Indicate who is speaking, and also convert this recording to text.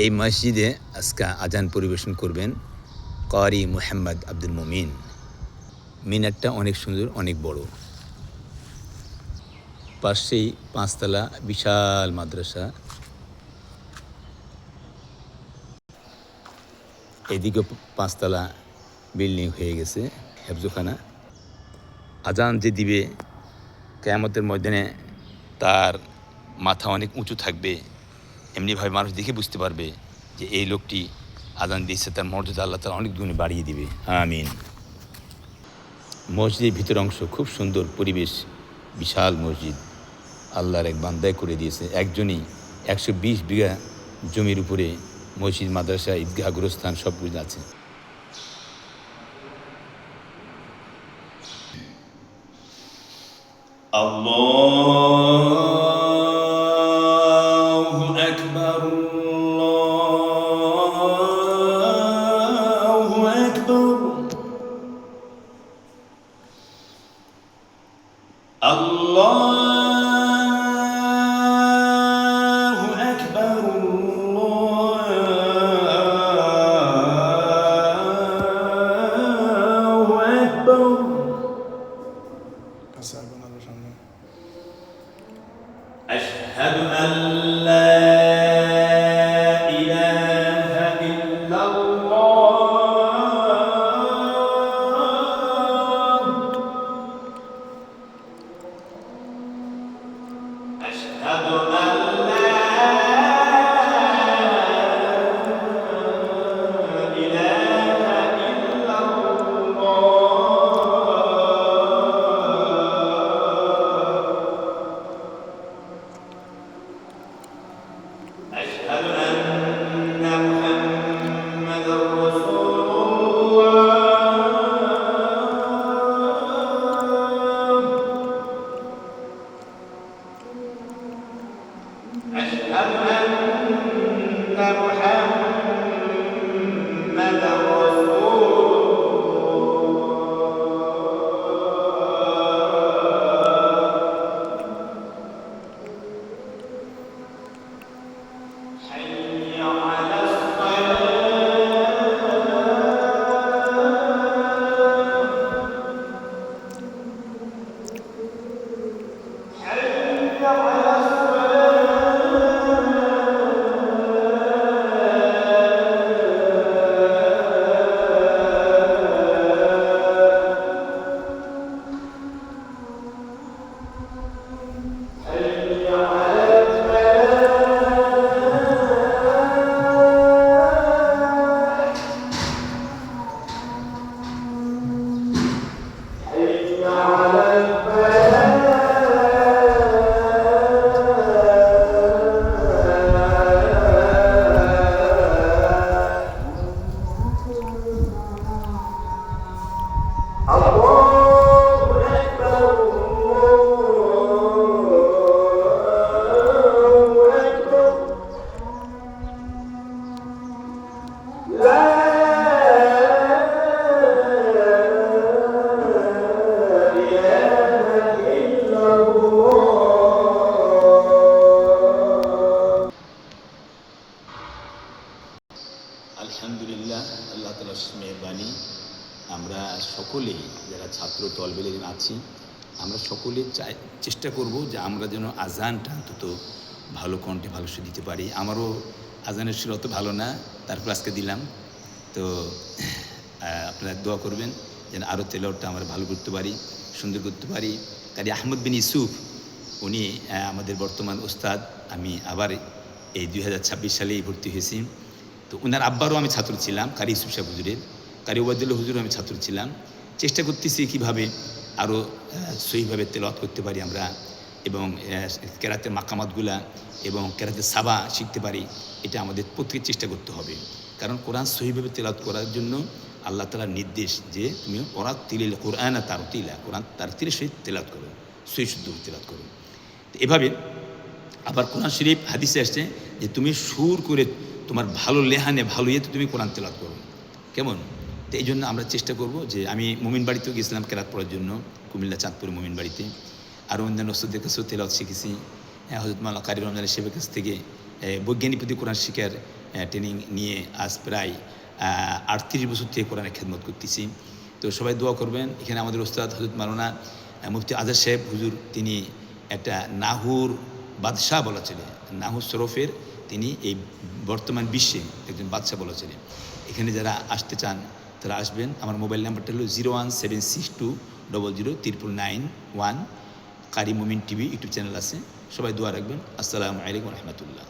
Speaker 1: এই মসজিদে আজকে আজান পরিবেশন করবেন কারি মুহাম্মদ আব্দুল মুমিন। মিনারটা অনেক সুন্দর, অনেক বড়। পাশেই ৫ তলা বিশাল মাদ্রাসা। এদিকেও ৫ তলা বিল্ডিং হয়ে গেছে, হেফজখানা। আজান যে দিবে কিয়ামতের ময়দানে তার মাথা অনেক উঁচু থাকবে। এমনিভাবে মানুষ দেখে বুঝতে পারবে যে এই লোকটি আজান দিয়েছে, তার মর্যাদা আল্লাহ তাআলা অনেক গুণে বাড়িয়ে দিবে। আমিন। মসজিদের ভিতর অংশ খুব সুন্দর পরিবেশ, বিশাল মসজিদ আল্লাহর এক বান্দায় করে দিয়েছে। একজনই ১২০ বিঘা জমির উপরে মসজিদ, মাদ্রাসা, ঈদগাহ, গোরস্থান সব কিছু আছে। আল্লাহু আকবার, আল্লাহু আকবার, আল্লাহু আকবার, আল্লাহু আকবার। أشهد أن لا إله إلا الله، أشهد أن لا إله إلا الله، أشهد أن محمدًا رسول الله، أشهد أن محمدًا رسول الله، حي على الصلاة، حي على আলহামদুলিল্লাহ, আল্লাহ তাআলার মেহেরবানি। আমরা সকলেই যারা ছাত্র তলবেল আছি, আমরা সকলে চেষ্টা করব যে আমরা যেন আজানটা অন্তত ভালো কণ্ঠে ভালো সে দিতে পারি। আমারও আজানের সুর অত ভালো না, তারপর আজকে দিলাম। তো আপনারা দোয়া করবেন যেন আরও তেলাওয়াতটা আমরা ভালো করতে পারি, সুন্দর করতে পারি। কারি আহমদ বিন ইউসুফ উনি আমাদের বর্তমান ওস্তাদ। আমি আবার এই 2026 সালেই ভর্তি হয়েছি। তো ওনার আব্বারও আমি ছাত্র ছিলাম, কারি ইউসুফ সাহেব হুজুরের। কারি ওবায়দুল্লাহ হুজুরও আমি ছাত্র ছিলাম। চেষ্টা করতেছি কীভাবে আরও সহিভাবে তেলাওয়াত করতে পারি আমরা, এবং কেরাতের মাকামাতগুলা এবং কেরাতের সাবা শিখতে পারি। এটা আমাদের প্রত্যেকের চেষ্টা করতে হবে, কারণ কোরআন সহিভাবে তেলাওয়াত করার জন্য আল্লাহ তাআলার নির্দেশ যে তুমি ওরাত্তিলিল কুরআনা তারতিলা, কোরআন তারতিলের সহিত তেলাওয়াত করো, সহি শুদ্ধ তেলাওয়াত করো। তো এভাবে আবার কোরআন শরীফ হাদিসে আসছে যে তুমি সুর করে তোমার ভালো লেহানে ভালো ইয়েতে তুমি কোরআন তেলাওয়াত করো। কেমন? তো এই জন্য আমরা চেষ্টা করব যে আমি মুমিন বাড়িতেও গেছিলাম কেরাত পড়ার জন্য, কুমিল্লা চাঁদপুর মুমিন বাড়িতে। আর অন্যান্য ওস্তাদের কাছেও তেলাওয়াত শিখেছি। হযরত মাওলানা কারি রমজান সাহেবের কাছ থেকে বৈজ্ঞানিক প্রতি কোরআন শিখার ট্রেনিং নিয়ে আজ প্রায় 38 বছর থেকে কোরআনের খেদমত করতেছি। তো সবাই দোয়া করবেন। এখানে আমাদের ওস্তাদ হযরত মাওলানা মুফতি আজহার সাহেব হুজুর, তিনি একটা নাহুর বাদশাহ বলা চলে, নাহু সরফের তিনি এই বর্তমান বিশ্বে একজন বাদশাহ বলা চলে। এখানে যারা আসতে চান তারা আসবেন। আমার মোবাইল নাম্বারটা হলো 01762000991। কারি মুমিন টিভি ইউটিউব চ্যানেল আছে। সবাই দোয়া রাখবেন। আসসালামু আলাইকুম রহমতুল্লাহ।